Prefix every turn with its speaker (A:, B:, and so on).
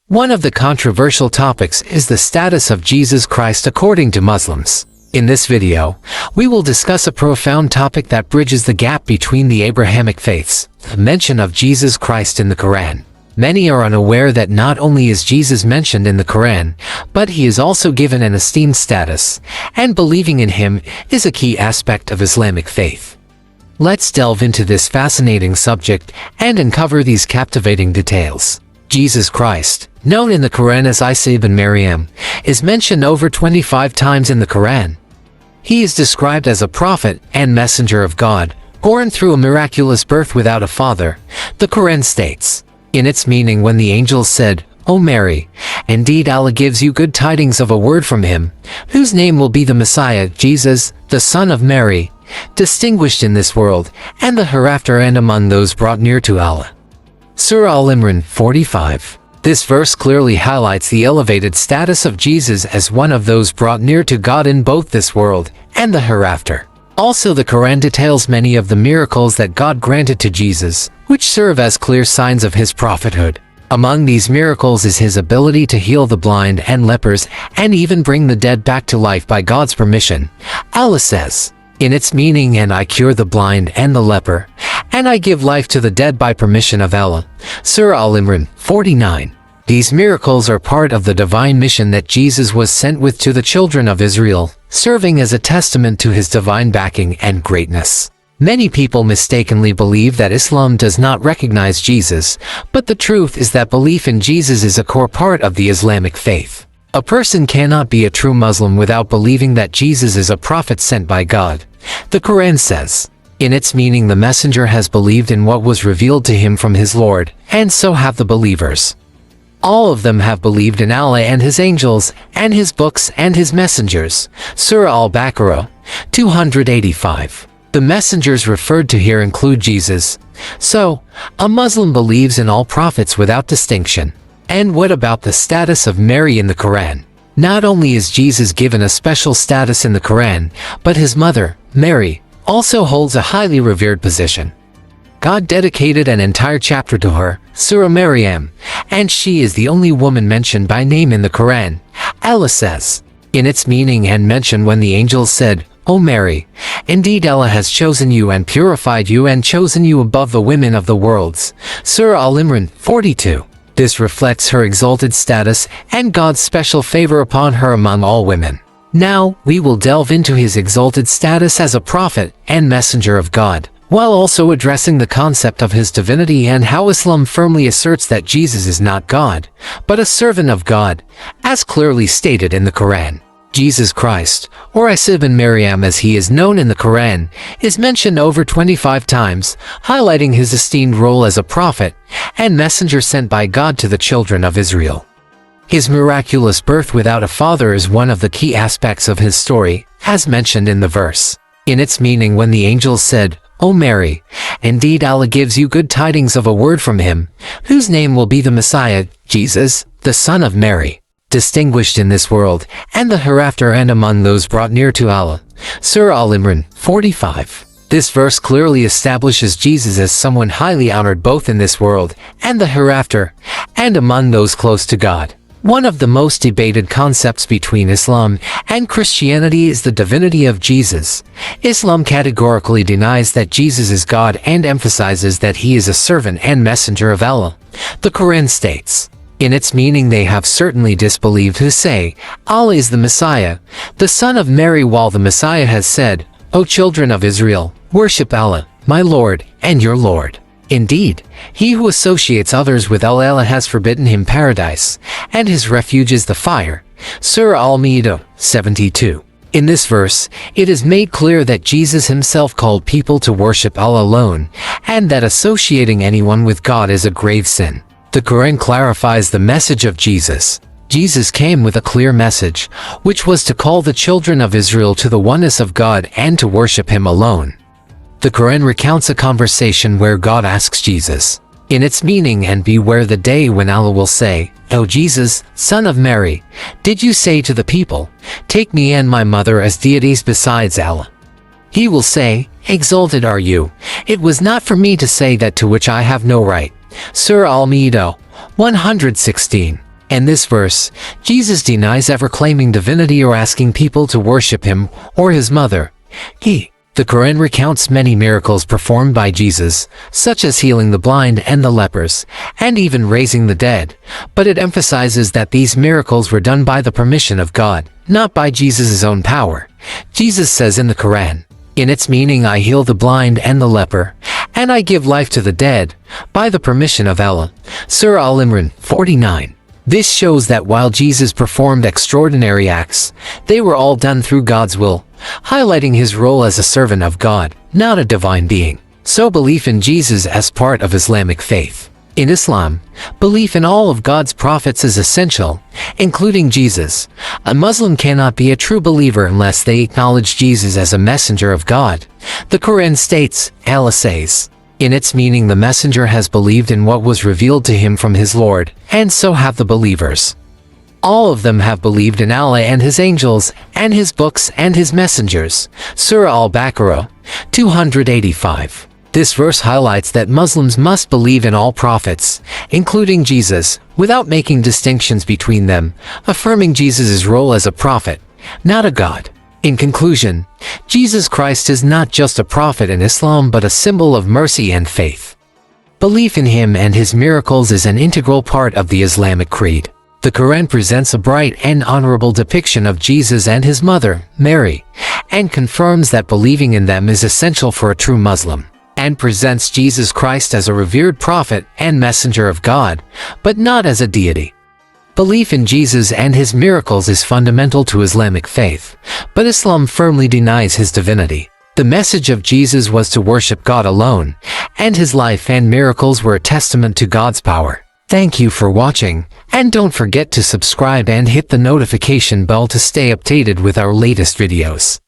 A: One of the controversial topics is the status of Jesus Christ according to Muslims. In this video, we will discuss a profound topic that bridges the gap between the Abrahamic faiths, the mention of Jesus Christ in the Qur'an. Many are unaware that not only is Jesus mentioned in the Qur'an, but he is also given an esteemed status, and believing in him is a key aspect of Islamic faith. Let's delve into this fascinating subject and uncover these captivating details. Jesus Christ, known in the Qur'an as Isa ibn Maryam, is mentioned over 25 times in the Qur'an. He is described as a prophet and messenger of God, born through a miraculous birth without a father. The Qur'an states, in its meaning, when the angels said, "O Mary, indeed Allah gives you good tidings of a word from him, whose name will be the Messiah, Jesus, the son of Mary, distinguished in this world and the hereafter and among those brought near to Allah." Surah Al-Imran 45. This verse clearly highlights the elevated status of Jesus as one of those brought near to God in both this world and the hereafter. Also, the Quran details many of the miracles that God granted to Jesus, which serve as clear signs of his prophethood. Among these miracles is his ability to heal the blind and lepers and even bring the dead back to life by God's permission. Allah says, in its meaning, "And I cure the blind and the leper, and I give life to the dead by permission of Allah." Surah Al-Imran 49. These miracles are part of the divine mission that Jesus was sent with to the children of Israel, serving as a testament to his divine backing and greatness. Many people mistakenly believe that Islam does not recognize Jesus, but the truth is that belief in Jesus is a core part of the Islamic faith. A person cannot be a true Muslim without believing that Jesus is a prophet sent by God. The Quran says, in its meaning, the messenger has believed in what was revealed to him from his Lord, and so have the believers. All of them have believed in Allah and his angels, and his books and his messengers. Surah Al-Baqarah 285. The messengers referred to here include Jesus. So, a Muslim believes in all prophets without distinction. And what about the status of Mary in the Quran? Not only is Jesus given a special status in the Quran, but his mother, Mary, also holds a highly revered position. God dedicated an entire chapter to her, Surah Maryam, and she is the only woman mentioned by name in the Quran. Allah says, in its meaning and mention, when the angels said, "O Mary, indeed Allah has chosen you and purified you and chosen you above the women of the worlds." Surah Al-Imran 42. This reflects her exalted status and God's special favor upon her among all women. Now, we will delve into his exalted status as a prophet and messenger of God, while also addressing the concept of his divinity and how Islam firmly asserts that Jesus is not God, but a servant of God, as clearly stated in the Quran. Jesus Christ, or Isa ibn Maryam as he is known in the Quran, is mentioned over 25 times, highlighting his esteemed role as a prophet and messenger sent by God to the children of Israel. His miraculous birth without a father is one of the key aspects of his story, as mentioned in the verse. In its meaning, when the angels said, "O Mary, indeed Allah gives you good tidings of a word from him, whose name will be the Messiah, Jesus, the son of Mary, distinguished in this world and the hereafter and among those brought near to Allah." Surah Al-Imran 45. This verse clearly establishes Jesus as someone highly honored both in this world and the hereafter, and among those close to God. One of the most debated concepts between Islam and Christianity is the divinity of Jesus. Islam categorically denies that Jesus is God and emphasizes that he is a servant and messenger of Allah. The Quran states, in its meaning, they have certainly disbelieved who say, Allah is the Messiah, the son of Mary, while the Messiah has said, "O children of Israel, worship Allah, my Lord, and your Lord. Indeed, he who associates others with Allah has forbidden him paradise, and his refuge is the fire." Surah Al-Ma'idah 72. In this verse, it is made clear that Jesus himself called people to worship Allah alone, and that associating anyone with God is a grave sin. The Quran clarifies the message of Jesus. Jesus came with a clear message, which was to call the children of Israel to the oneness of God and to worship him alone. The Quran recounts a conversation where God asks Jesus, in its meaning, "And beware the day when Allah will say, 'O Jesus, son of Mary, did you say to the people, take me and my mother as deities besides Allah?' He will say, 'Exalted are you. It was not for me to say that to which I have no right.'" Surah Al-Ma'idah 116. In this verse, Jesus denies ever claiming divinity or asking people to worship him or his mother. The Qur'an recounts many miracles performed by Jesus, such as healing the blind and the lepers, and even raising the dead, but it emphasizes that these miracles were done by the permission of God, not by Jesus' own power. Jesus says in the Qur'an, in its meaning, I heal the blind and the leper, and I give life to the dead, by the permission of Allah. Surah Al-Imran 49. This shows that while Jesus performed extraordinary acts, they were all done through God's will, highlighting his role as a servant of God, not a divine being. So belief in Jesus as part of Islamic faith. In Islam, belief in all of God's prophets is essential, including Jesus. A Muslim cannot be a true believer unless they acknowledge Jesus as a messenger of God. The Quran states, Allah says, in its meaning the messenger has believed in what was revealed to him from his Lord, and so have the believers. All of them have believed in Allah and his angels, and his books and his messengers. Surah Al-Baqarah 285. This verse highlights that Muslims must believe in all prophets, including Jesus, without making distinctions between them, affirming Jesus' role as a prophet, not a god. In conclusion, Jesus Christ is not just a prophet in Islam but a symbol of mercy and faith. Belief in him and his miracles is an integral part of the Islamic creed. The Quran presents a bright and honorable depiction of Jesus and his mother, Mary, and confirms that believing in them is essential for a true Muslim, and presents Jesus Christ as a revered prophet and messenger of God, but not as a deity. Belief in Jesus and his miracles is fundamental to Islamic faith, but Islam firmly denies his divinity. The message of Jesus was to worship God alone, and his life and miracles were a testament to God's power. Thank you for watching, and don't forget to subscribe and hit the notification bell to stay updated with our latest videos.